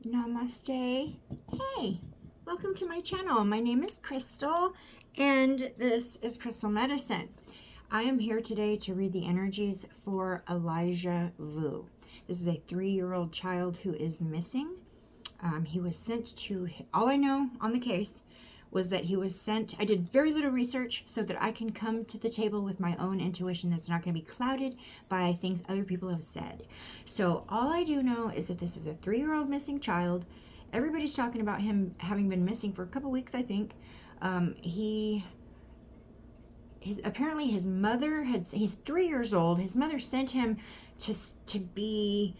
Namaste. Hey, welcome to my channel. My name is Crystal and this is Crystal Medicine. I am here today to read the energies for Elijah Vu. This is a 3-year-old child who is missing. He was sent to, all I know on the case was that he was sent. I did very little research so that I can come to the table with my own intuition that's not going to be clouded by things other people have said. So all I do know is that this is a 3-year-old missing child. Everybody's talking about him having been missing for a couple weeks, I think. Apparently his mother he's 3 years old. His mother sent him to be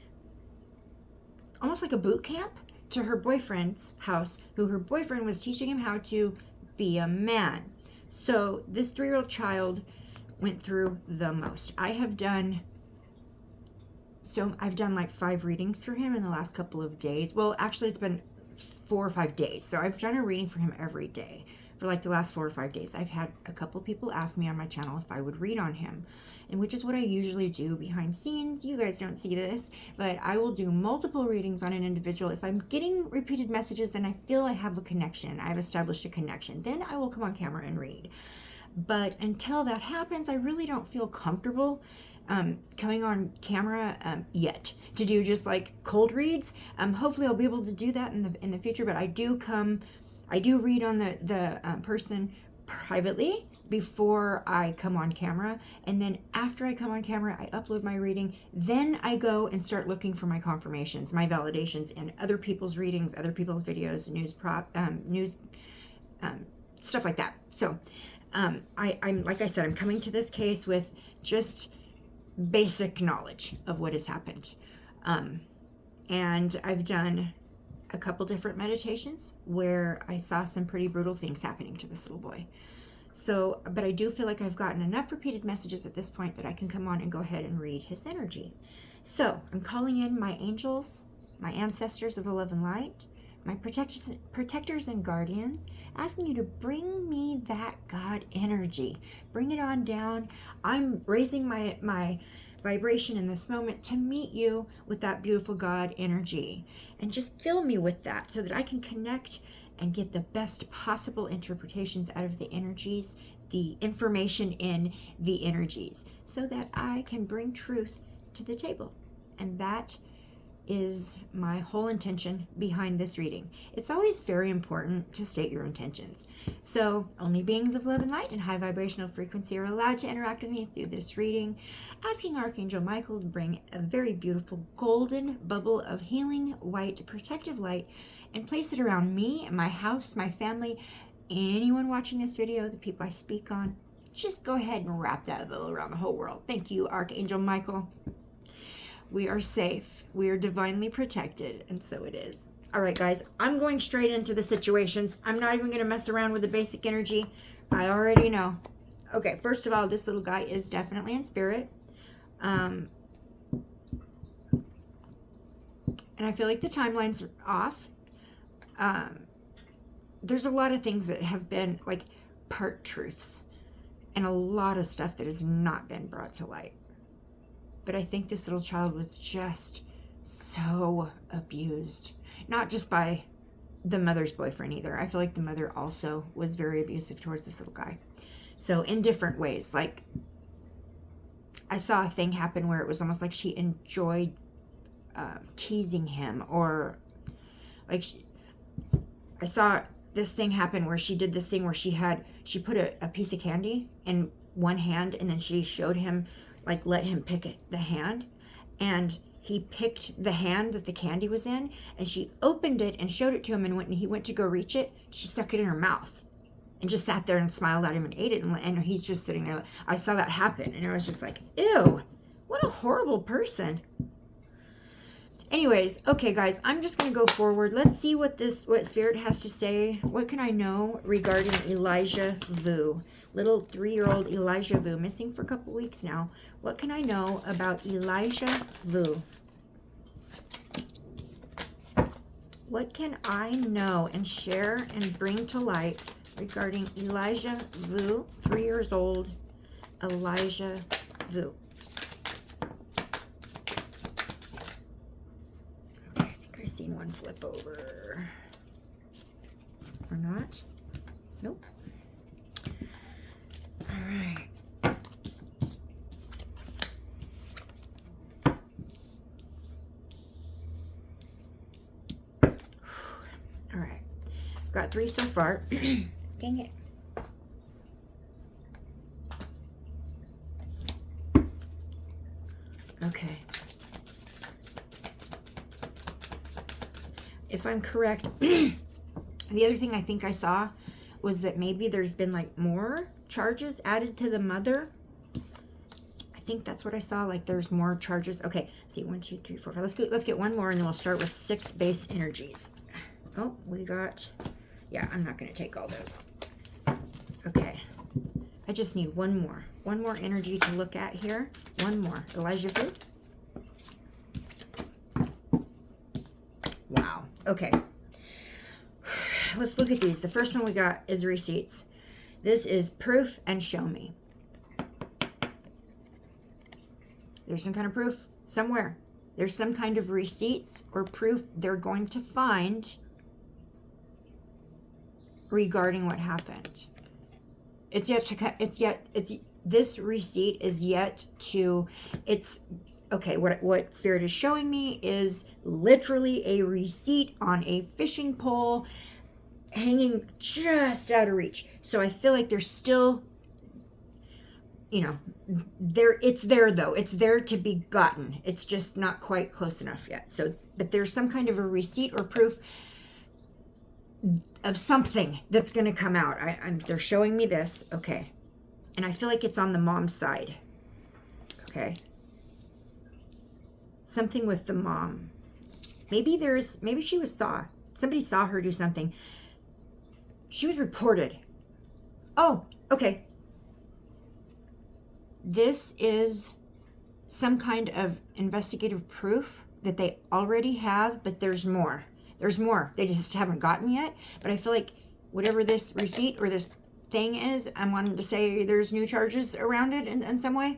almost like a boot camp to her boyfriend's house, who her boyfriend was teaching him how to be a man. So this 3-year-old child went through the most. I've done like 5 readings for him in the last couple of days. Well, actually it's been 4 or 5 days. So I've done a reading for him every day for like the last 4 or 5 days. I've had a couple people ask me on my channel if I would read on him, and which is what I usually do behind scenes. You guys don't see this, but I will do multiple readings on an individual. If I'm getting repeated messages, then I feel I have a connection. I've established a connection. Then I will come on camera and read. But until that happens, I really don't feel comfortable coming on camera yet to do just like cold reads. Hopefully I'll be able to do that in the future, but I do read on the person privately before I come on camera, and then after I come on camera I upload my reading. Then I go and start looking for my confirmations, my validations in other people's readings, other people's videos, news stuff like that. So I'm like I said, I'm coming to this case with just basic knowledge of what has happened, and I've done a couple different meditations where I saw some pretty brutal things happening to this little boy. So, but I do feel like I've gotten enough repeated messages at this point that I can come on and go ahead and read his energy. So I'm calling in my angels, my ancestors of the love and light, my protectors and guardians, asking you to bring me that God energy. Bring it on down. I'm raising my vibration in this moment to meet you with that beautiful God energy, and just fill me with that so that I can connect and get the best possible interpretations out of the energies, the information in the energies, so that I can bring truth to the table. And that is my whole intention behind this reading. It's always very important to state your intentions. So only beings of love and light and high vibrational frequency are allowed to interact with me through this reading. Asking Archangel Michael to bring a very beautiful golden bubble of healing white protective light and place it around me, my house, my family, anyone watching this video, the people I speak on. Just go ahead and wrap that bubble around the whole world. Thank you, Archangel Michael. We are safe. We are divinely protected, and so it is. All right, guys, I'm going straight into the situations. I'm not even going to mess around with the basic energy. I already know. Okay, first of all, this little guy is definitely in spirit. And I feel like the timeline's off. There's a lot of things that have been like part truths, and a lot of stuff that has not been brought to light. But I think this little child was just so abused. Not just by the mother's boyfriend either. I feel like the mother also was very abusive towards this little guy. So in different ways. Like, I saw a thing happen where it was almost like she enjoyed teasing him. Or like, I saw this thing happen where she did this thing where she put a piece of candy in one hand, and then she showed him, like, let him pick the hand, and he picked the hand that the candy was in, and she opened it and showed it to him, and when he went to go reach it, she stuck it in her mouth and just sat there and smiled at him and ate it, and he's just sitting there. I saw that happen, and I was just like, ew, what a horrible person. Anyways, okay, guys, I'm just going to go forward. Let's see what Spirit has to say. What can I know regarding Elijah Vu? Little 3-year-old Elijah Vu, missing for a couple weeks now. What can I know about Elijah Vu? What can I know and share and bring to light regarding Elijah Vu, 3 years old, Elijah Vu? seen one flip over. Or not? Nope. All right. All right. Got 3 so far. Dang it. Okay. If I'm correct, the other thing I think I saw was that maybe there's been like more charges added to the mother. I think that's what I saw. Like there's more charges. Okay. See, 1, 2, 3, 4, 5. Let's get one more, and then we'll start with 6 base energies. Oh, we got. Yeah, I'm not going to take all those. Okay. I just need one more. One more energy to look at here. One more. Elijah food. Wow. Okay. Let's look at these. The first one we got is receipts. This is proof and show me. There's some kind of proof somewhere. There's some kind of receipts or proof they're going to find regarding what happened. This receipt is yet to, okay, what Spirit is showing me is literally a receipt on a fishing pole hanging just out of reach. So I feel like there's still, it's there though. It's there to be gotten. It's just not quite close enough yet. So, but there's some kind of a receipt or proof of something that's going to come out. They're showing me this. Okay. And I feel like it's on the mom's side. Okay. Something with the mom. Maybe somebody saw her do something. She was reported. Oh, okay. This is some kind of investigative proof that they already have, but there's more. There's more. They just haven't gotten yet. But I feel like whatever this receipt or this thing is, I'm wanting to say there's new charges around it in some way,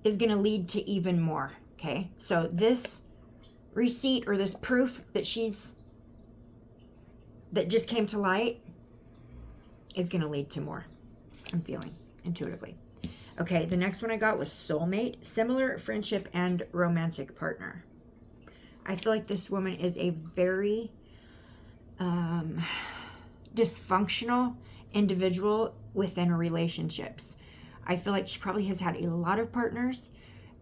is going to lead to even more. Okay. So this receipt or this proof that just came to light is going to lead to more. I'm feeling intuitively. Okay. The next one I got was soulmate, similar friendship, and romantic partner. I feel like this woman is a very dysfunctional individual within her relationships. I feel like she probably has had a lot of partners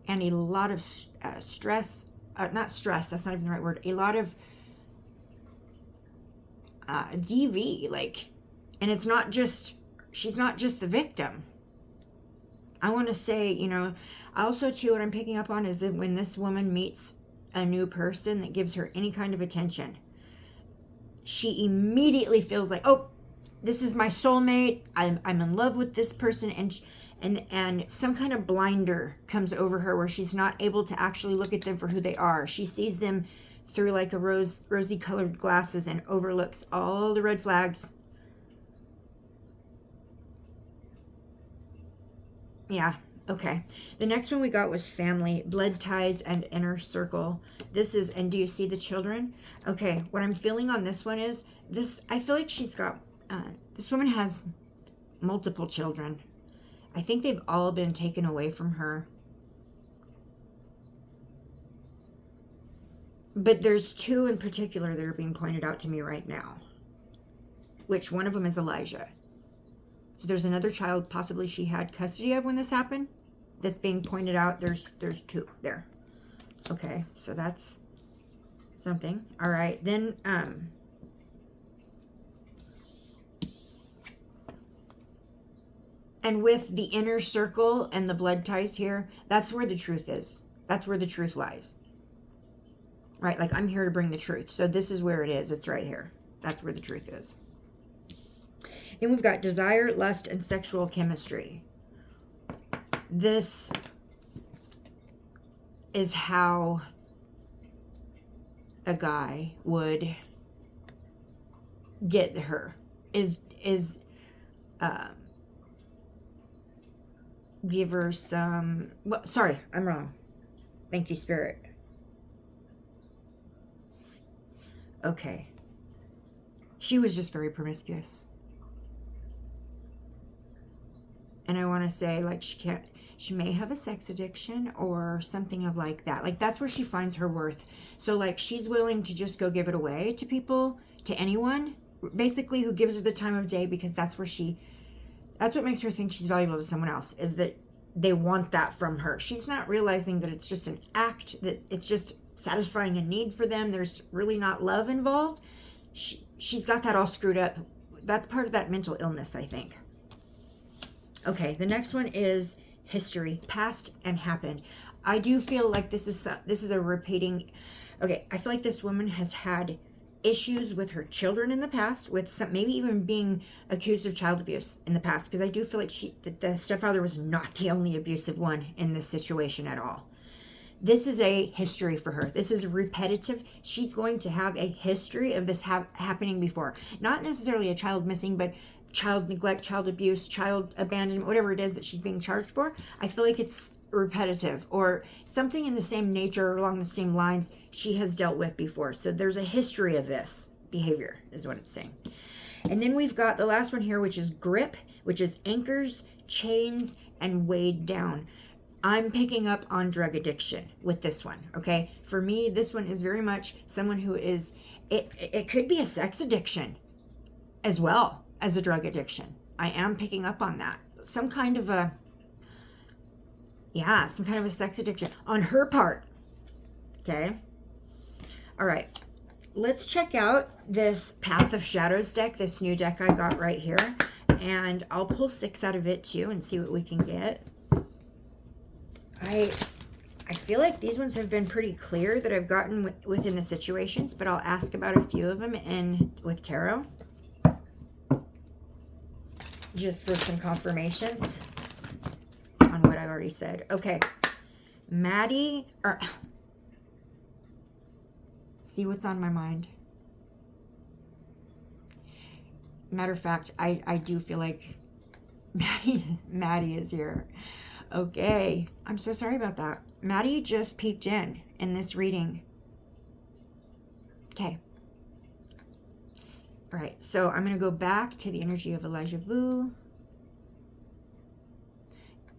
and a lot of stress. Not stress, that's not even the right word. A lot of DV, and it's not just, she's not just the victim. I want to say, also too, what I'm picking up on is that when this woman meets a new person that gives her any kind of attention, she immediately feels like, oh, this is my soulmate. I'm in love with this person, and some kind of blinder comes over her where she's not able to actually look at them for who they are. She sees them through like a rosy colored glasses and overlooks all the red flags. Yeah. Okay. The next one we got was family, blood ties, and inner circle. This is, and do you see the children? Okay. What I'm feeling on this one is I feel like she's got, this woman has multiple children. I think they've all been taken away from her. But there's 2 in particular that are being pointed out to me right now. Which one of them is Elijah. So there's another child possibly she had custody of when this happened. That's being pointed out. There's 2 there. Okay, so that's something. All right, then and with the inner circle and the blood ties here, that's where the truth is. That's where the truth lies. Right, like I'm here to bring the truth. So this is where it is. It's right here. That's where the truth is. Then we've got desire, lust, and sexual chemistry. This is how a guy would get her. Give her some. Sorry, I'm wrong. Thank you, Spirit. Okay. She was just very promiscuous. And I want to say, like, she may have a sex addiction or something of like that. Like, that's where she finds her worth. So, like, she's willing to just go give it away to people, to anyone, basically, who gives her the time of day, because that's what makes her think she's valuable to someone else, is that they want that from her. She's not realizing that it's just an act, that it's just satisfying a need for them. There's really not love involved. She's got that all screwed up. That's part of that mental illness, I think. Okay, the next one is history, past and happened. I do feel like this is a repeating. Okay, I feel like this woman has had issues with her children in the past, with some, maybe even being accused of child abuse in the past, because I do feel like that the stepfather was not the only abusive one in this situation at all. This is a history for her. This is repetitive. She's going to have a history of this happening before. Not necessarily a child missing, but child neglect, child abuse, child abandonment, whatever it is that she's being charged for. I feel like it's repetitive or something in the same nature, along the same lines she has dealt with before. So there's a history of this behavior, is what it's saying. And then we've got the last one here, which is grip, which is anchors, chains, and weighed down. I'm picking up on drug addiction with this one, okay? For me, this one is very much someone who is, it could be a sex addiction as well as a drug addiction. I am picking up on that. Some kind of a sex addiction on her part, okay? All right, let's check out this Path of Shadows deck, this new deck I got right here, and I'll pull 6 out of it too and see what we can get. I feel like these ones have been pretty clear that I've gotten within the situations, but I'll ask about a few of them with tarot, just for some confirmations on what I've already said. Okay, see what's on my mind. Matter of fact, I do feel like Maddie is here. Okay, I'm so sorry about that. Maddie just peeked in this reading. Okay. All right, so I'm going to go back to the energy of Elijah Vu.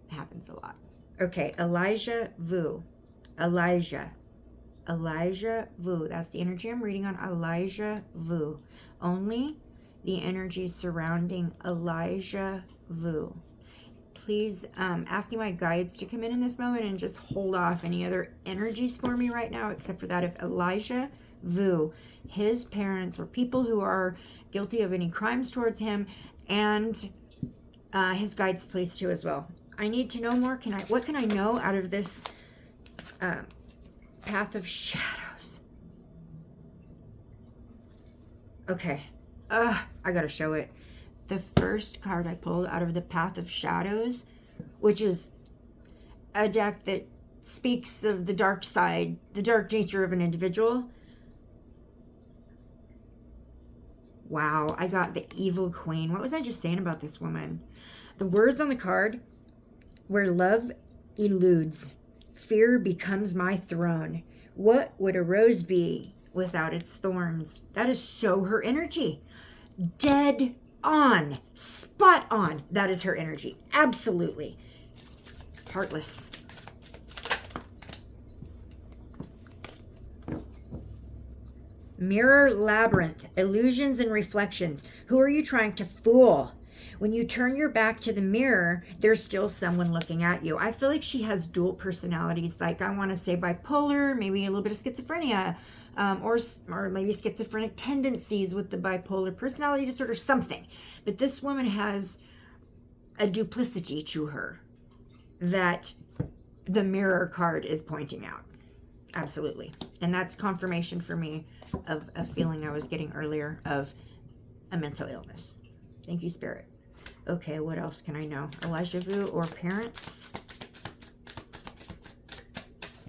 It happens a lot. Okay, Elijah Vu. Elijah Vu. That's the energy I'm reading on Elijah Vu. Only the energy surrounding Elijah Vu. Please ask me my guides to come in this moment and just hold off any other energies for me right now, except for that of Elijah Vu, his parents, or people who are guilty of any crimes towards him, and his guides, please, too, as well. I need to know more. What can I know out of this Path of Shadows? Okay. I gotta show it. The first card I pulled out of the Path of Shadows, which is a deck that speaks of the dark side, the dark nature of an individual. Wow, I got the Evil Queen. What was I just saying about this woman? The words on the card: where love eludes, fear becomes my throne. What would a rose be without its thorns? That is so her energy. Dead on, spot on. That is her energy. Absolutely. Heartless. Mirror labyrinth, illusions and reflections. Who are you trying to fool? When you turn your back to the mirror, there's still someone looking at you. I feel like she has dual personalities. Like, I want to say bipolar, maybe a little bit of schizophrenia, or maybe schizophrenic tendencies with the bipolar personality disorder, something. But this woman has a duplicity to her that the mirror card is pointing out. Absolutely. And that's confirmation for me of a feeling I was getting earlier of a mental illness. Thank you, Spirit. Okay, what else can I know? Elijah Vu or parents?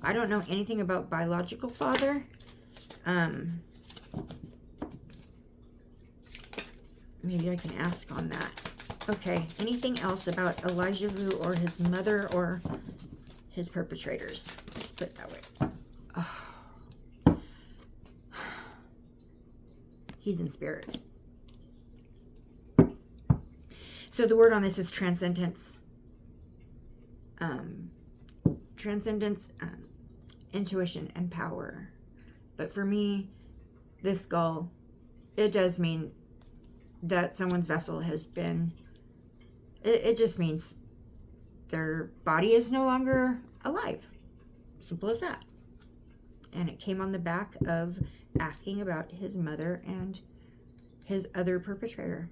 I don't know anything about biological father. Maybe I can ask on that. Okay, anything else about Elijah Vu or his mother or his perpetrators? Let's put it that way. Oh. He's in spirit. So the word on this is transcendence. Transcendence, intuition, and power. But for me, this skull, it does mean that someone's vessel has been, it just means their body is no longer alive. Simple as that. And it came on the back of asking about his mother and his other perpetrator.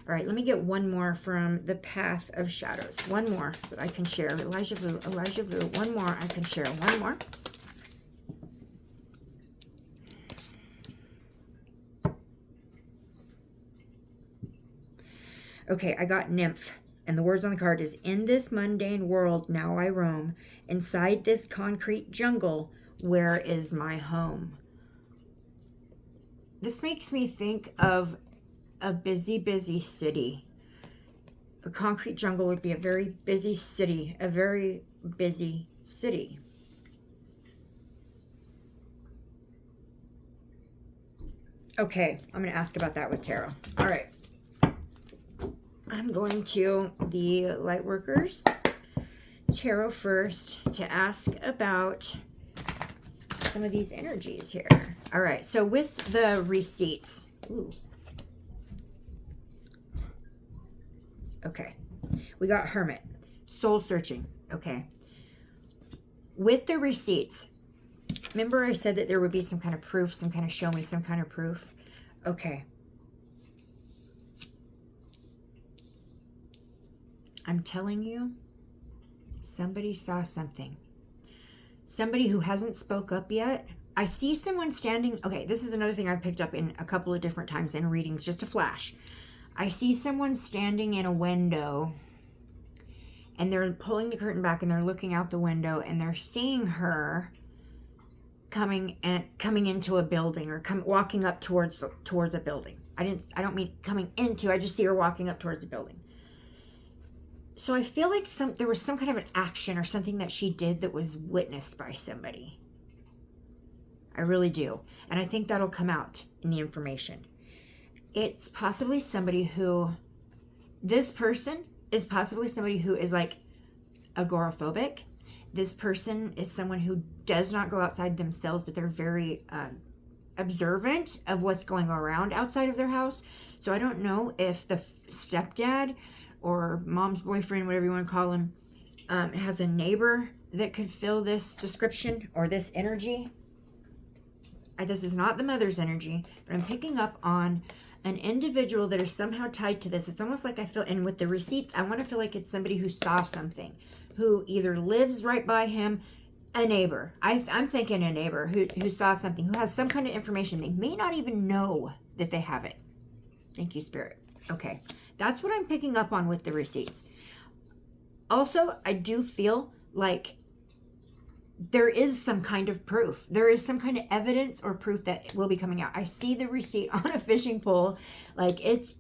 All right, let me get one more from the Path of Shadows. One more that I can share. Elijah Vu. One more I can share. One more. Okay, I got Nymph. And the words on the card is, in this mundane world now I roam. Inside this concrete jungle, where is my home? This makes me think of a busy, busy city. A concrete jungle would be a very busy city. A very busy city. Okay, I'm going to ask about that with tarot. All right. I'm going to the Lightworkers Tarot first to ask about some of these energies here. All right, so with the receipts. Ooh. Okay, we got Hermit, soul searching. Okay, with the receipts, remember I said that there would be some kind of proof, some kind of show me some kind of proof. Okay. I'm telling you, somebody saw something. Somebody who hasn't spoke up yet. I see someone standing. Okay, this is another thing I've picked up in a couple of different times in readings, just a flash. I see someone standing in a window and they're pulling the curtain back and they're looking out the window and they're seeing her coming into a building or walking up towards a building. I don't mean coming into, I just see her walking up towards the building. So I feel like there was some kind of an action or something that she did that was witnessed by somebody. I really do. And I think that'll come out in the information. It's possibly somebody who, this person is possibly somebody who is like agoraphobic. This person is someone who does not go outside themselves, but they're very observant of what's going around outside of their house. So I don't know if the stepdad or mom's boyfriend, whatever you want to call him, has a neighbor that could fill this description or this energy. This is not the mother's energy, but I'm picking up on an individual that is somehow tied to this. It's almost like I feel, and with the receipts, I want to feel like it's somebody who saw something, who either lives right by him, a neighbor. I'm thinking a neighbor who saw something, who has some kind of information. They may not even know that they have it. Thank you, Spirit. Okay. That's what I'm picking up on with the receipts. Also, I do feel like there is some kind of proof. There is some kind of evidence or proof that will be coming out. I see the receipt on a fishing pole. Like, it's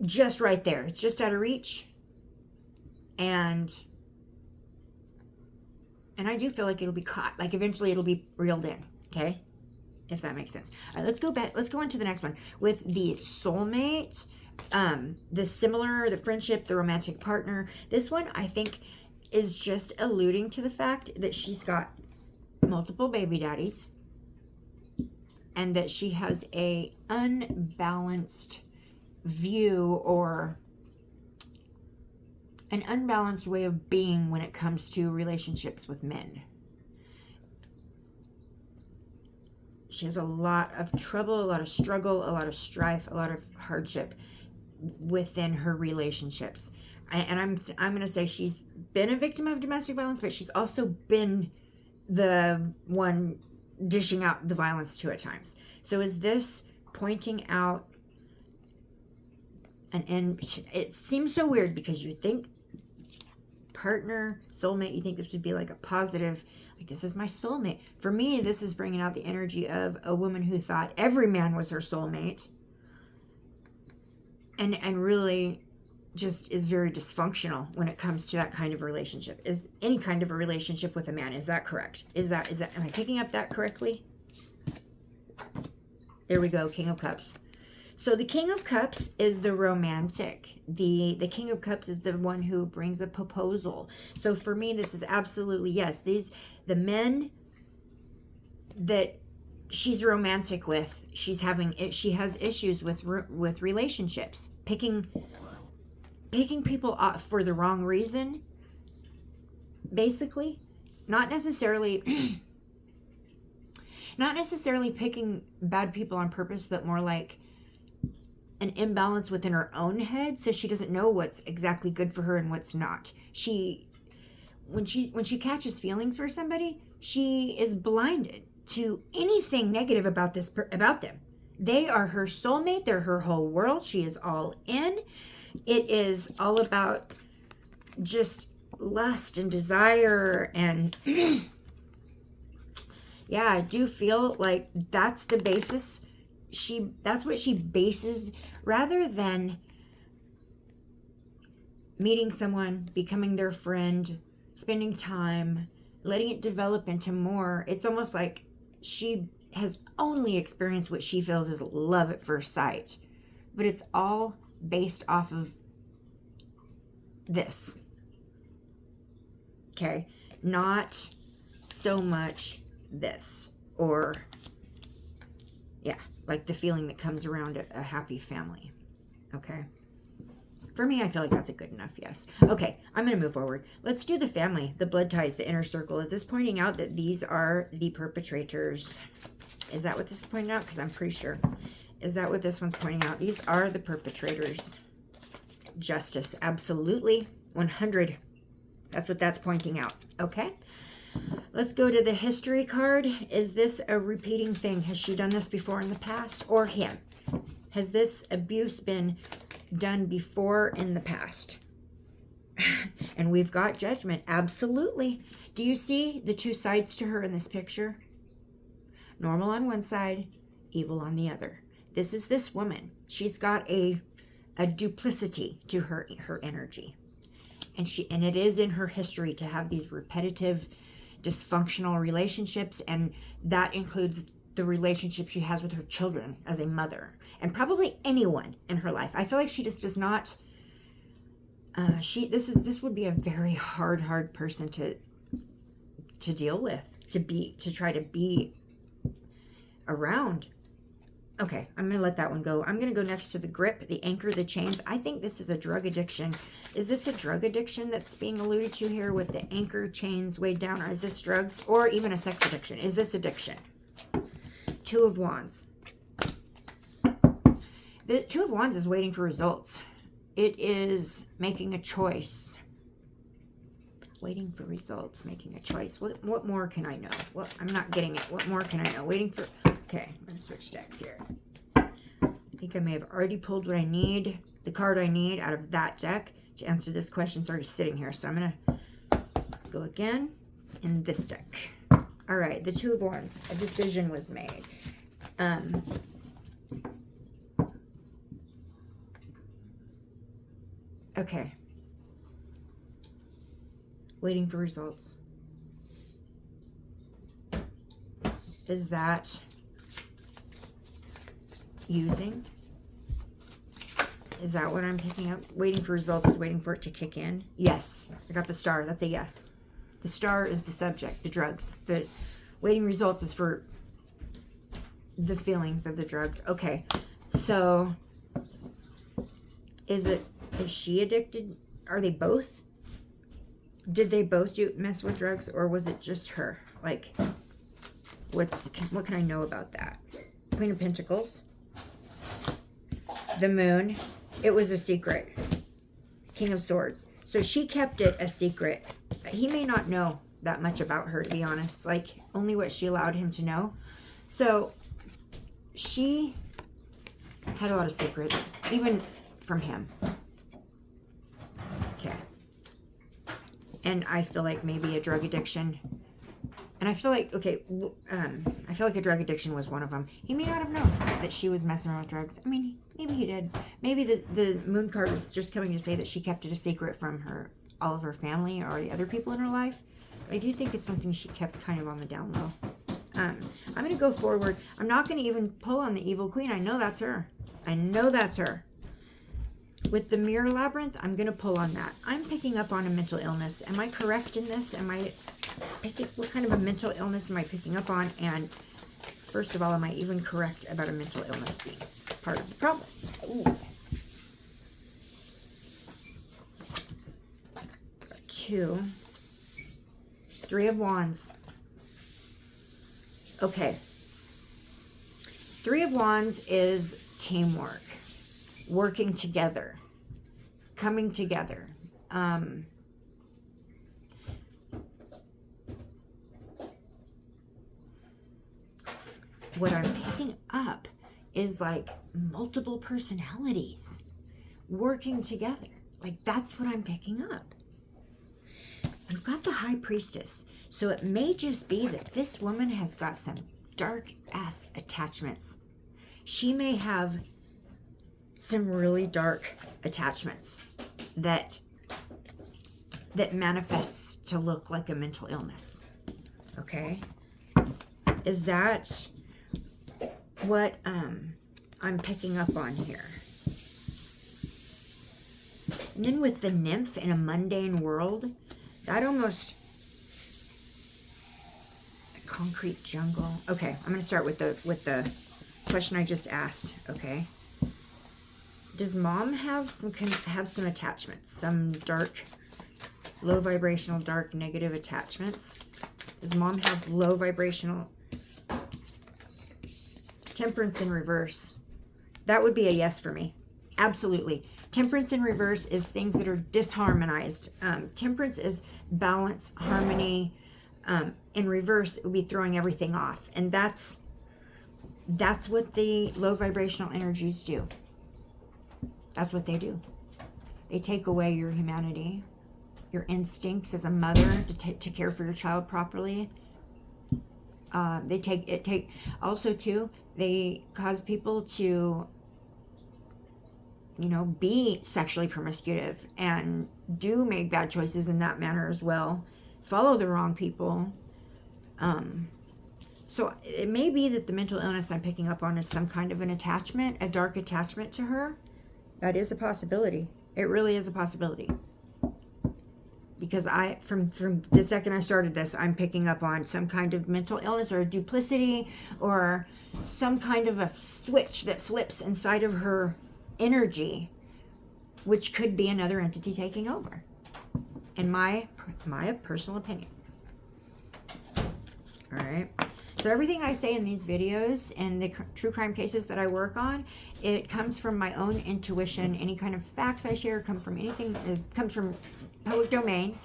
just right there. It's just out of reach. And I do feel like it'll be caught. Like, eventually it'll be reeled in. Okay? If that makes sense. All right, let's go back. Let's go on to the next one. With the soulmate, the friendship, the romantic partner. This one, I think, is just alluding to the fact that she's got multiple baby daddies and that she has a unbalanced view or an unbalanced way of being when it comes to relationships with men. She has a lot of trouble, a lot of struggle, a lot of strife, a lot of hardship within her relationships. And I'm going to say she's been a victim of domestic violence, but she's also been the one dishing out the violence too at times. So is this pointing out and it seems so weird because you think partner, soulmate, you think this would be like a positive, like this is my soulmate. For me, this is bringing out the energy of a woman who thought every man was her soulmate. And really just is very dysfunctional when it comes to that kind of relationship. Is any kind of a relationship with a man. Is that correct? Is that am I picking up that correctly? There we go, King of Cups. So the King of Cups is the romantic. The King of Cups is the one who brings a proposal. So for me, this is absolutely yes. The men that she's romantic with, she has issues with relationships, picking people up for the wrong reason, basically. Not necessarily picking bad people on purpose, but more like an imbalance within her own head, so she doesn't know what's exactly good for her and what's not. When she catches feelings for somebody, she is blinded to anything negative about them. They are her soulmate. They're her whole world. She is all in. It is all about just lust and desire, and yeah, I do feel like that's the basis. That's what she bases, rather than meeting someone, becoming their friend, spending time, letting it develop into more. It's almost like she has only experienced what she feels is love at first sight. But it's all based off of this. Okay? Not so much this. Or, yeah, like the feeling that comes around a happy family. Okay? For me, I feel like that's a good enough yes. Okay, I'm going to move forward. Let's do the family, the blood ties, the inner circle. Is this pointing out that these are the perpetrators? Is that what this is pointing out? Because I'm pretty sure. Is that what this one's pointing out? These are the perpetrators. Justice, absolutely. 100. That's what that's pointing out. Okay. Let's go to the history card. Is this a repeating thing? Has she done this before in the past? Or him? Has this abuse been done before in the past? And we've got judgment. Absolutely. Do you see the two sides to her in this picture? Normal on one side, evil on the other. This is this woman. She's got a duplicity to her energy. And it is in her history to have these repetitive, dysfunctional relationships, and that includes the relationship she has with her children as a mother, and probably anyone in her life. I feel like she just does not. This would be a very hard person to deal with, to try to be around. Okay, I'm going to let that one go. I'm going to go next to the grip, the anchor, the chains. I think this is a drug addiction. Is this a drug addiction that's being alluded to here with the anchor, chains weighed down? Or is this drugs, or even a sex addiction? Is this addiction? Two of Wands. The Two of Wands is waiting for results. It is making a choice. Waiting for results, making a choice. What more can I know? Well, I'm not getting it. What more can I know? Waiting for... Okay, I'm going to switch decks here. I think I may have already pulled what I need, the card I need out of that deck to answer this question. It's already sitting here, so I'm going to go again in this deck. All right, the Two of Wands. A decision was made. Okay. Waiting for results. Is that using? Is that what I'm picking up? Waiting for results is waiting for it to kick in? Yes. I got the star. That's a yes. The star is the subject, the drugs. The waiting results is for the feelings of the drugs. Okay. So, is she addicted? Are they both? Did they both mess with drugs, or was it just her? Like, what can I know about that? Queen of Pentacles. The Moon. It was a secret. King of Swords. So she kept it a secret. He may not know that much about her, to be honest. Like, only what she allowed him to know. So, she had a lot of secrets, even from him. Okay. And I feel like maybe a drug addiction. And I feel like, okay, I feel like a drug addiction was one of them. He may not have known that she was messing around with drugs. I mean, maybe he did. Maybe the Moon card was just coming to say that she kept it a secret from all of her family or the other people in her life. But I do think it's something she kept kind of on the down low. I'm going to go forward. I'm not going to even pull on the evil queen. I know that's her. I know that's her. With the mirror labyrinth, I'm going to pull on that. I'm picking up on a mental illness. Am I correct in this? Am I picking, what kind of a mental illness am I picking up on? And first of all, am I even correct about a mental illness being part of the problem? Ooh. 2. 3 of Wands. Okay. 3 of Wands is teamwork. Working together, coming together. What I'm picking up is like multiple personalities working together. Like that's what I'm picking up. We've got the High Priestess. So it may just be that this woman has got some dark ass attachments. She may have some really dark attachments that manifests to look like a mental illness. Okay? Is that what I'm picking up on here? And then with the nymph in a mundane world, that almost a concrete jungle. Okay, I'm going to start with the question I just asked, okay? Does mom have some attachments, some dark, low vibrational, dark, negative attachments? Does mom have low vibrational temperance in reverse? That would be a yes for me. Absolutely. Temperance in reverse is things that are disharmonized. Temperance is balance, harmony. In reverse, it would be throwing everything off. And that's what the low vibrational energies do. That's what they do. They take away your humanity, your instincts as a mother to care for your child properly. Also too, they cause people to, be sexually promiscuous and do make bad choices in that manner as well. Follow the wrong people. So it may be that the mental illness I'm picking up on is some kind of an attachment, a dark attachment to her. That is a possibility. It really is a possibility. Because from the second I started this, I'm picking up on some kind of mental illness or duplicity or some kind of a switch that flips inside of her energy, which could be another entity taking over. In my personal opinion. All right. So everything I say in these videos and the true crime cases that I work on, it comes from my own intuition. Any kind of facts I share comes from public domain.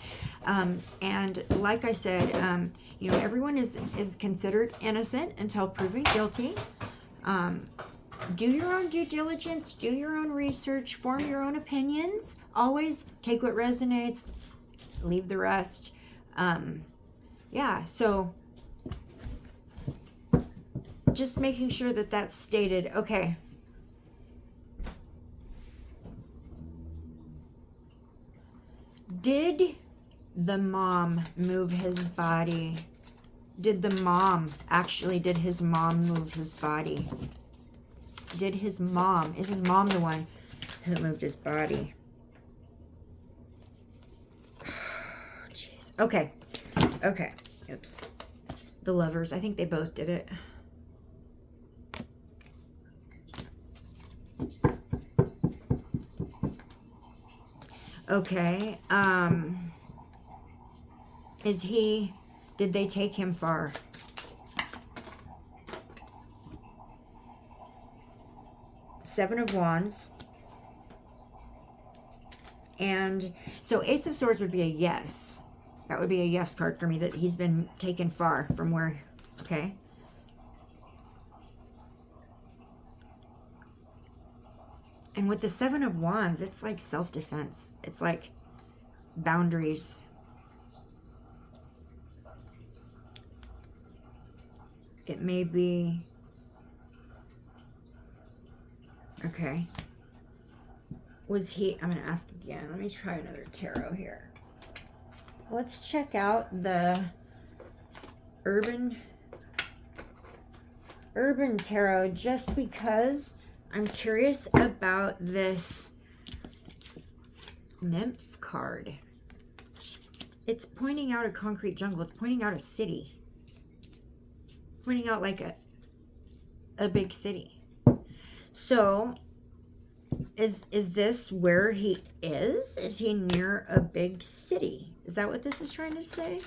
And like I said, everyone is considered innocent until proven guilty. Do your own due diligence, do your own research, form your own opinions. Always take what resonates, leave the rest. So just making sure that that's stated. Okay. Did the mom move his body? Did his mom move his body? Is his mom the one who moved his body? Jeez. Okay. Oops. The Lovers. I think they both did it. Okay. Did they take him far? Seven of Wands. And so Ace of Swords would be a yes. That would be a yes card for me, that he's been taken far from where, okay? And with the Seven of Wands, it's like self-defense. It's like boundaries. It may be... Okay. Was he... I'm going to ask again. Let me try another tarot here. Let's check out the Urban Urban Tarot just because I'm curious about this Nymph card. It's pointing out a concrete jungle. It's pointing out a city. Pointing out like a big city. So is this where he is? Is he near a big city? Is that what this is trying to say?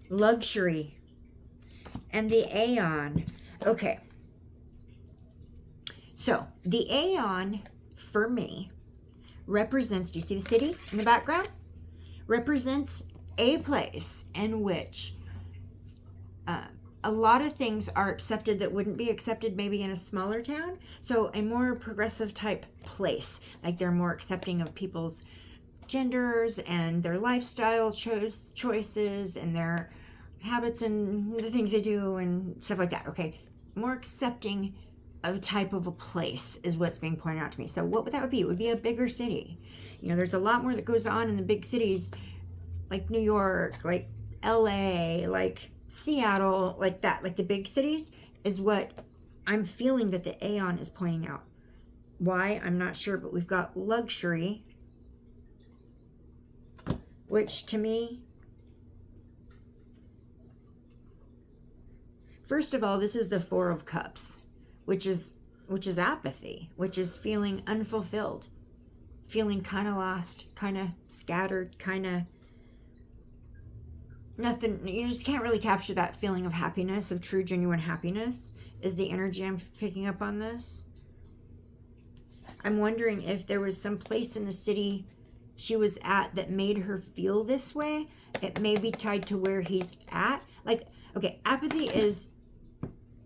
Luxury and the Aeon. Okay. So the Aeon for me represents, do you see the city in the background? Represents a place in which a lot of things are accepted that wouldn't be accepted maybe in a smaller town. So a more progressive type place, like they're more accepting of people's genders and their lifestyle choices and their habits and the things they do and stuff like that. Okay, more accepting of type of a place is what's being pointed out to me. So what would that would be? It would be a bigger city. You know, there's a lot more that goes on in the big cities, like New York, like LA, like Seattle, like that, like the big cities is what I'm feeling that the Aeon is pointing out. Why? I'm not sure, but we've got luxury, which to me, first of all, this is the Four of Cups, which is apathy, which is feeling unfulfilled, feeling kind of lost, kind of scattered, kind of nothing. You just can't really capture that feeling of happiness, of true, genuine happiness, is the energy I'm picking up on this. I'm wondering if there was some place in the city she was at that made her feel this way. It may be tied to where he's at. Like, okay, apathy is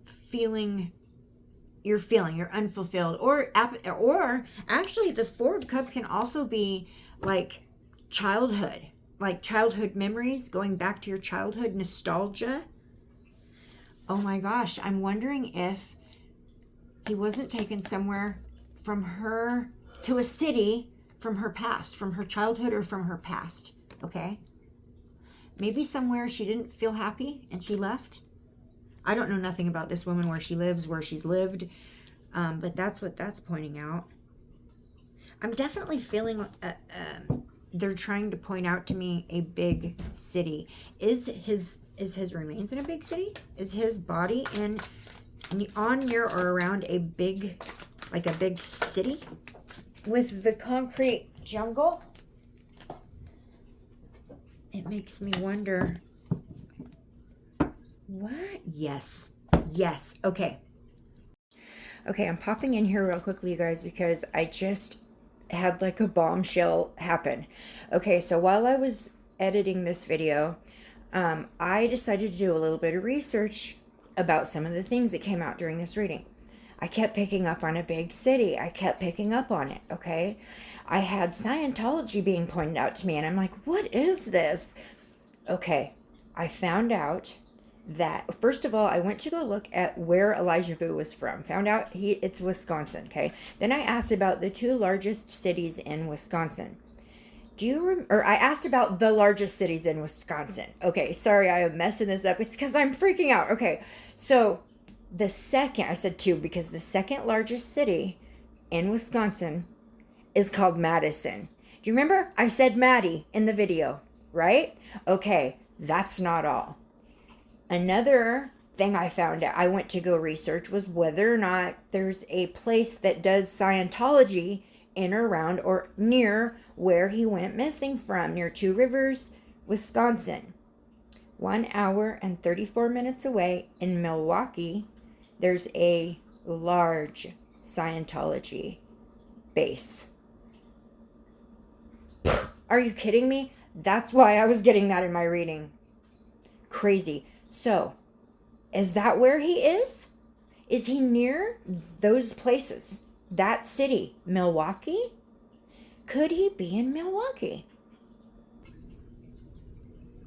feeling, you're unfulfilled, or actually the Four of Cups can also be like childhood memories, going back to your childhood, nostalgia. Oh my gosh, I'm wondering if he wasn't taken somewhere from her to a city from her past, from her childhood or from her past, okay? Maybe somewhere she didn't feel happy and she left. I don't know nothing about this woman, where she lives, where she's lived, but that's what that's pointing out. I'm definitely feeling they're trying to point out to me a big city. Is his remains in a big city? Is his body on, near, or around a big, like a big city with the concrete jungle? It makes me wonder. What? Yes. Okay, I'm popping in here real quickly, you guys, because I just had like a bombshell happen. Okay, so while I was editing this video, I decided to do a little bit of research about some of the things that came out during this reading. I kept picking up on a big city. I kept picking up on it, okay? I had Scientology being pointed out to me, and I'm like, what is this? Okay, I found out that, first of all, I went to go look at where Elijah Vu was from. Found out it's Wisconsin, okay? Then I asked about the two largest cities in Wisconsin. I asked about the largest cities in Wisconsin. Okay, sorry, I am messing this up. It's because I'm freaking out. Okay, so I said two, because the second largest city in Wisconsin is called Madison. Do you remember? I said Maddie in the video, right? Okay, that's not all. Another thing I found out, I went to go research, was whether or not there's a place that does Scientology in or around or near where he went missing from, near Two Rivers, Wisconsin. 1 hour and 34 minutes away in Milwaukee, there's a large Scientology base. Are you kidding me? That's why I was getting that in my reading. Crazy. So, is that where he is? Is he near those places? That city, Milwaukee? Could he be in Milwaukee?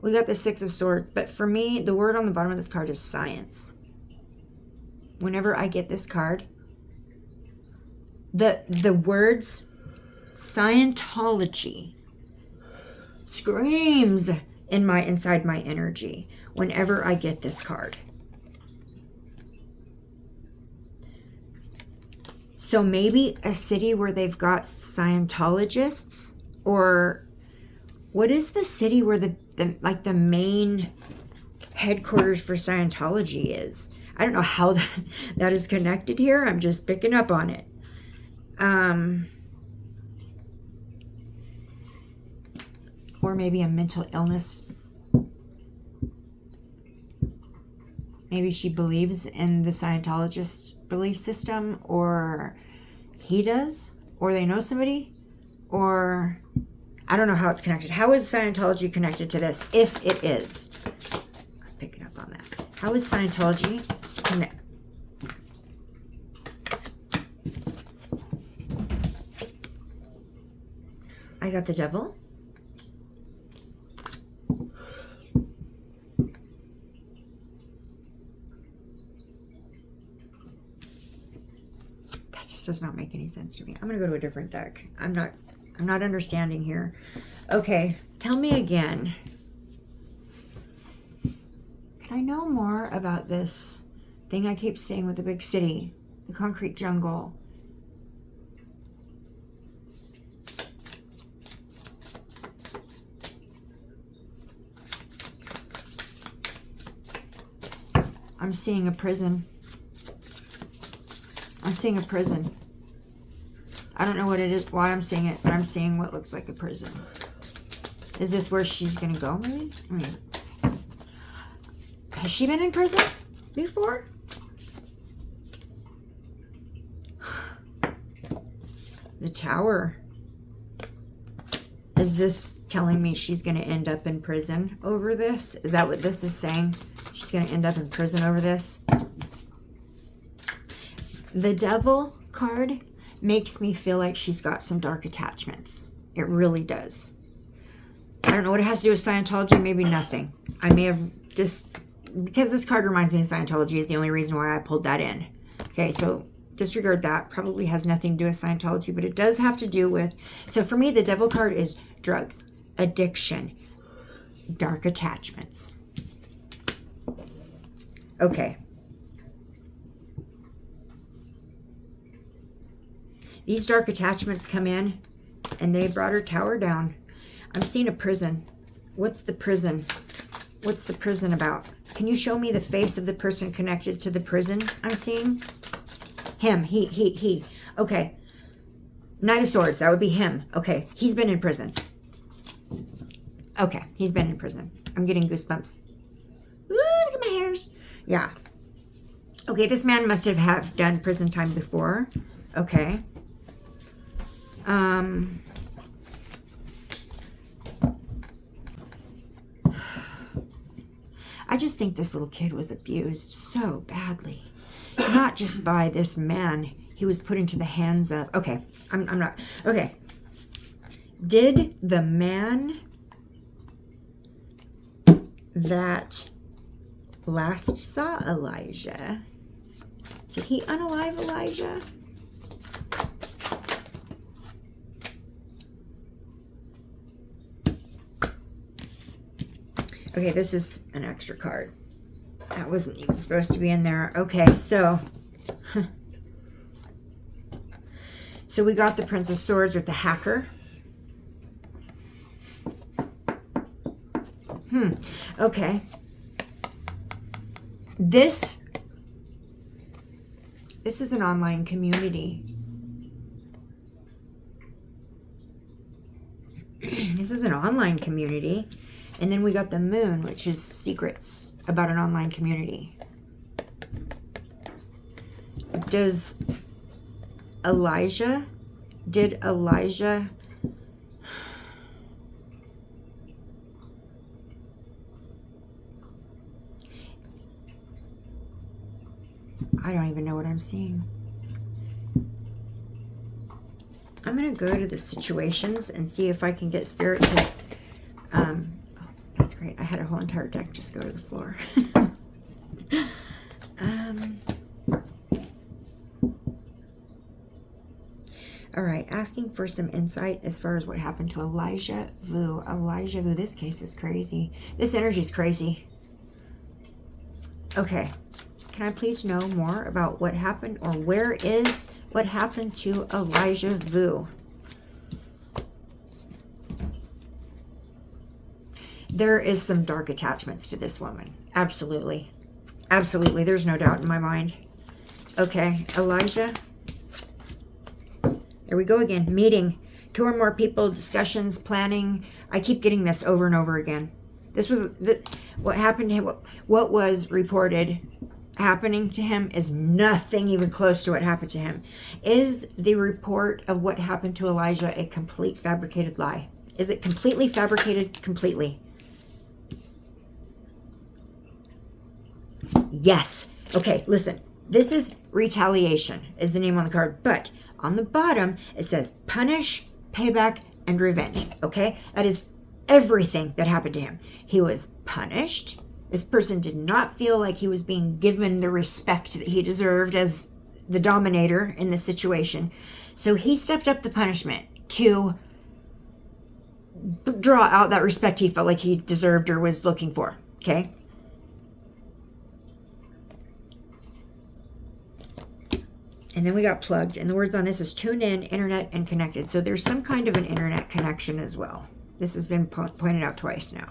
We got the Six of Swords, but for me, the word on the bottom of this card is science. Whenever I get this card, the words Scientology, screams inside my energy whenever I get this card. So maybe a city where they've got Scientologists, or what is the city where the main headquarters for Scientology is? I don't know how that is connected here. I'm just picking up on it. Or maybe a mental illness. Maybe she believes in the Scientologist belief system, or he does, or they know somebody, or I don't know how it's connected. How is Scientology connected to this, if it is? I'm picking up on that. How is Scientology connected? I got the devil. Does not make any sense to me. I'm going to go to a different deck. I'm not understanding here. Okay, tell me again. Can I know more about this thing I keep saying with the big city, the concrete jungle? I'm seeing a prison. I'm seeing a prison. I don't know what it is, why I'm seeing it, but I'm seeing what looks like a prison. Is this where she's going to go, maybe? I mean, has she been in prison before? The Tower. Is this telling me she's going to end up in prison over this? Is that what this is saying? She's going to end up in prison over this? The Devil card makes me feel like she's got some dark attachments. It really does. I don't know what it has to do with Scientology. Maybe nothing. I may have just... Because this card reminds me of Scientology is the only reason why I pulled that in. Okay, so disregard that. Probably has nothing to do with Scientology, but it does have to do with... So for me, the Devil card is drugs, addiction, dark attachments. Okay. These dark attachments come in, and they brought her tower down. I'm seeing a prison. What's the prison? What's the prison about? Can you show me the face of the person connected to the prison I'm seeing? Him. He. Okay. Knight of Swords. That would be him. Okay. He's been in prison. Okay. He's been in prison. I'm getting goosebumps. Ooh, look at my hairs. Yeah. Okay. This man must have done prison time before. Okay. I just think this little kid was abused so badly. Not just by this man he was put into the hands of. Okay, I'm not. Okay. Did the man that last saw Elijah, did he unalive Elijah? Okay, this is an extra card. That wasn't even supposed to be in there. Okay, so... So we got the Prince of Swords with the hacker. Okay. This is an online community. This is an online community. And then we got the Moon, which is secrets about an online community. Did Elijah... I don't even know what I'm seeing. I'm going to go to the situations and see if I can get Spirit to... That's great. I had a whole entire deck just go to the floor. All right, asking for some insight as far as what happened to Elijah Vu. Elijah Vu, this case is crazy. This energy is crazy. Okay, can I please know more about what happened, or where is what happened to Elijah Vu? There is some dark attachments to this woman. Absolutely. Absolutely. There's no doubt in my mind. Okay, Elijah. Here we go again. Meeting. 2 or more people, discussions, planning. I keep getting this over and over again. This was what happened to him. What was reported happening to him is nothing even close to what happened to him. Is the report of what happened to Elijah a complete fabricated lie? Is it completely fabricated? Completely. Yes. Okay, listen. This is retaliation is the name on the card. But on the bottom, it says punish, payback, and revenge. Okay? That is everything that happened to him. He was punished. This person did not feel like he was being given the respect that he deserved as the dominator in this situation. So he stepped up the punishment to draw out that respect he felt like he deserved or was looking for. Okay? And then we got plugged. And the words on this is tune in, internet, and connected. So there's some kind of an internet connection as well. This has been pointed out twice now.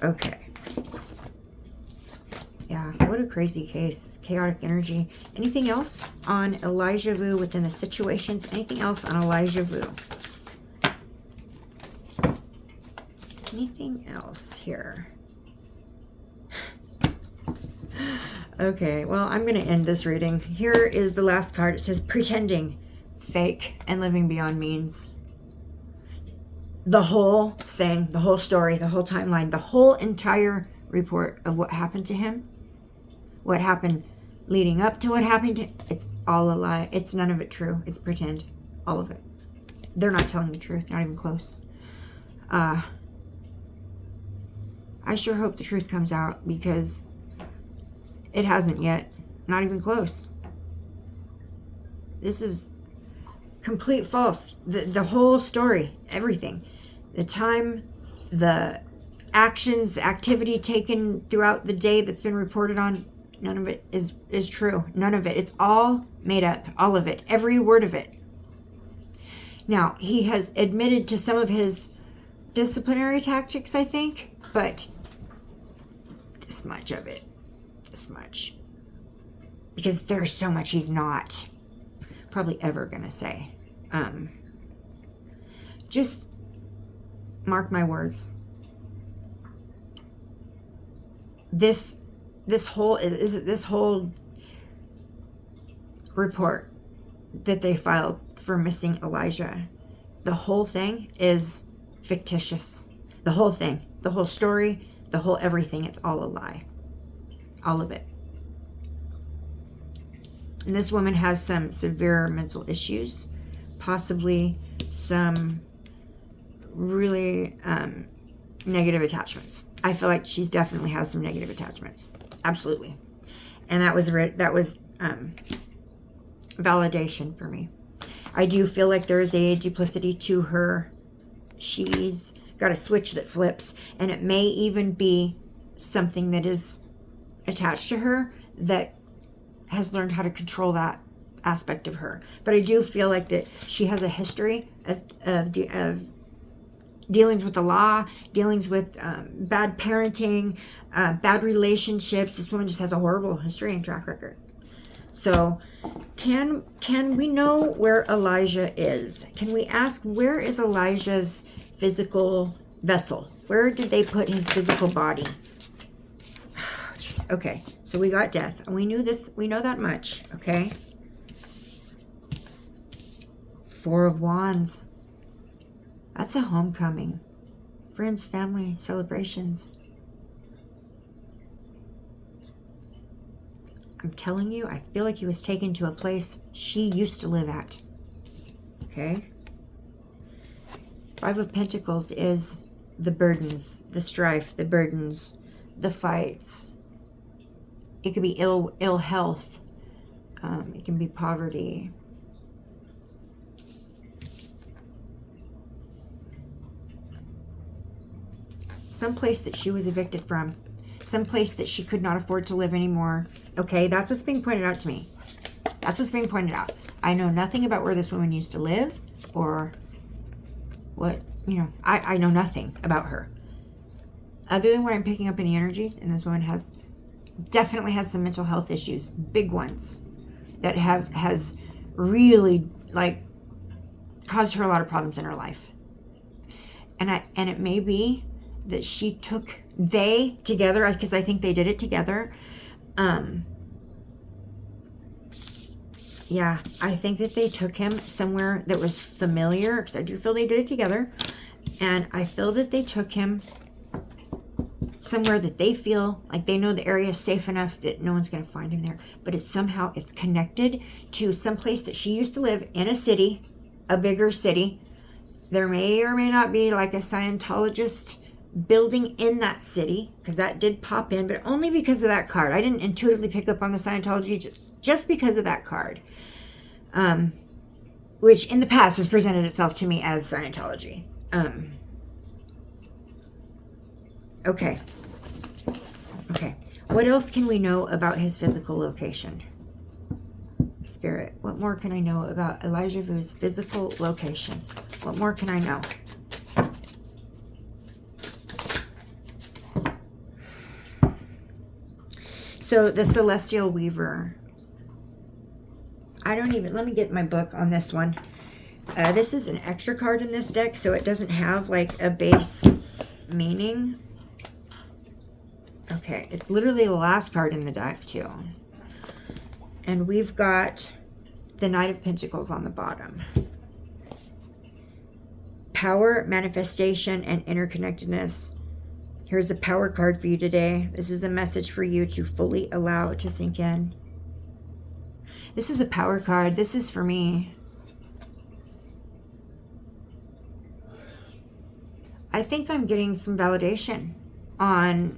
Okay. Yeah, what a crazy case. Chaotic energy. Anything else on Elijah Vu within the situations? Anything else on Elijah Vu? Anything else here? Okay, well, I'm going to end this reading. Here is the last card. It says pretending, fake, and living beyond means. The whole thing, the whole story, the whole timeline, the whole entire report of what happened to him, what happened leading up to what happened to him, it's all a lie. It's none of it true. It's pretend. All of it. They're not telling the truth. Not even close. I sure hope the truth comes out, because it hasn't yet. Not even close. This is complete false. The whole story, everything. The time, the actions, the activity taken throughout the day that's been reported on, none of it is true. None of it. It's all made up. All of it. Every word of it. Now, he has admitted to some of his disciplinary tactics, I think, but this much of it. This much. Because there's so much he's not probably ever gonna say. Just mark my words. This whole report that they filed for missing Elijah, the whole thing is fictitious. The whole thing, the whole story, the whole everything, it's all a lie. All of it. And this woman has some severe mental issues, possibly some really negative attachments. I feel like she's definitely has some negative attachments. Absolutely. And that was validation for me. I do feel like there is a duplicity to her. She's got a switch that flips, and it may even be something that is attached to her that has learned how to control that aspect of her. But I do feel like that she has a history of dealings with the law, dealings with bad parenting, bad relationships. This woman just has a horrible history and track record. So can we know where Elijah is? Can we ask, where is Elijah's physical vessel? Where did they put his physical body? Jeez. Okay, so we got death, and we knew this. We know that much. Okay. 4 of Wands. That's a homecoming. Friends, family, celebrations. I'm telling you, I feel like he was taken to a place she used to live at. Okay? 5 of Pentacles is the burdens, the strife, the burdens, the fights. It could be ill health. It can be poverty. Some place that she was evicted from. Some place that she could not afford to live anymore. Okay, that's what's being pointed out to me. That's what's being pointed out. I know nothing about where this woman used to live or what, you know, I know nothing about her. Other than what I'm picking up in the energies, and this woman definitely has some mental health issues, big ones, that has really, like, caused her a lot of problems in her life. And it may be that she took they together, because I think they did it together. Yeah, I think that they took him somewhere that was familiar, because I do feel they did it together. And I feel that they took him somewhere that they feel like they know the area is safe enough that no one's going to find him there. But it's connected to some place that she used to live in, a city, a bigger city. There may or may not be like a Scientologist building in that city, because that did pop in, but only because of that card. I didn't intuitively pick up on the Scientology just because of that card, which in the past has presented itself to me as Scientology. Okay. Okay. What else can we know about his physical location? Spirit, what more can I know about Elijah Vu's physical location? What more can I know? So the Celestial Weaver. Let me get my book on this one. This is an extra card in this deck, so it doesn't have like a base meaning. Okay, it's literally the last card in the deck too. And we've got the Knight of Pentacles on the bottom. Power, manifestation, and interconnectedness. Here's a power card for you today. This is a message for you to fully allow it to sink in. This is a power card. This is for me. I think I'm getting some validation on...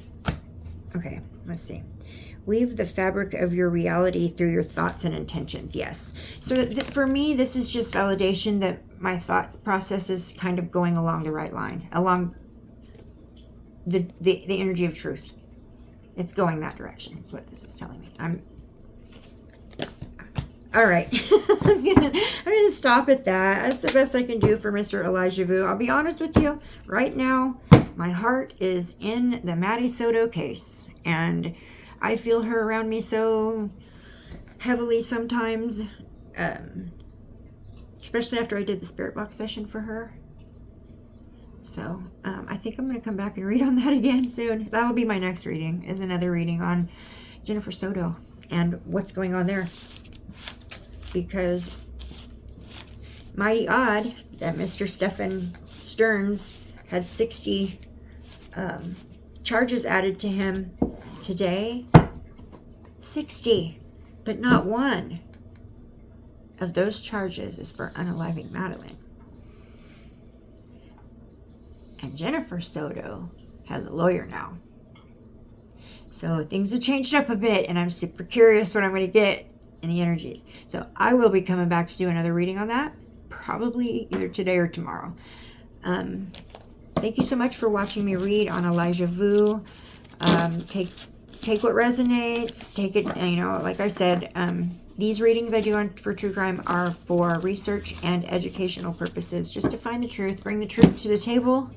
Okay, let's see. Weave the fabric of your reality through your thoughts and intentions. Yes. So for me, this is just validation that my thought process is kind of going along the right line, along the energy of truth. It's going that direction. Is what this is telling me. All right. I'm gonna stop at that. That's the best I can do for Mr. Elijah Vu. I'll be honest with you. Right now, my heart is in the Maddie Soto case, and I feel her around me so heavily sometimes, especially after I did the spirit box session for her. So I think I'm going to come back and read on that again soon. That'll be my next reading, is another reading on Jennifer Soto and what's going on there. Because mighty odd that Mr. Stephen Stearns had 60 charges added to him today. 60, but not one of those charges is for unaliving Madeline. And Jennifer Soto has a lawyer now. So things have changed up a bit, and I'm super curious what I'm going to get in the energies. So I will be coming back to do another reading on that, probably either today or tomorrow. Thank you so much for watching me read on Elijah Vu. Take what resonates. Take it, you know, like I said, these readings I do for true crime are for research and educational purposes, just to find the truth, bring the truth to the table.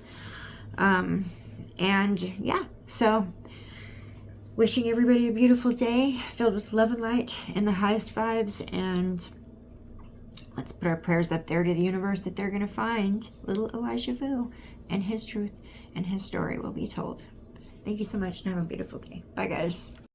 And yeah, so wishing everybody a beautiful day filled with love and light and the highest vibes. And let's put our prayers up there to the universe that they're going to find little Elijah Vu, and his truth and his story will be told. Thank you so much, and have a beautiful day. Bye, guys.